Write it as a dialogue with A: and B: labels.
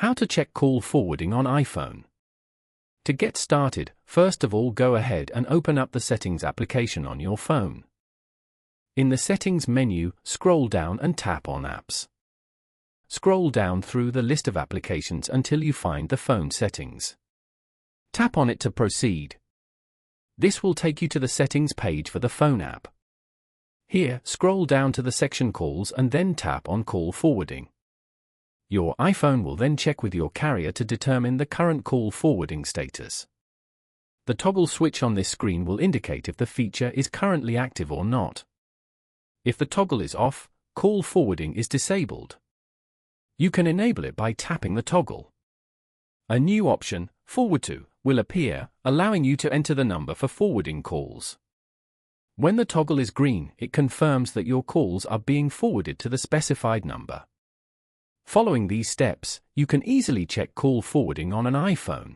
A: How to check call forwarding on iPhone. To get started, first of all go ahead and open up the Settings application on your phone. In the Settings menu, scroll down and tap on Apps. Scroll down through the list of applications until you find the phone settings. Tap on it to proceed. This will take you to the settings page for the phone app. Here, scroll down to the section Calls and then tap on Call Forwarding. Your iPhone will then check with your carrier to determine the current call forwarding status. The toggle switch on this screen will indicate if the feature is currently active or not. If the toggle is off, call forwarding is disabled. You can enable it by tapping the toggle. A new option, Forward to, will appear, allowing you to enter the number for forwarding calls. When the toggle is green, it confirms that your calls are being forwarded to the specified number. Following these steps, you can easily check call forwarding on an iPhone.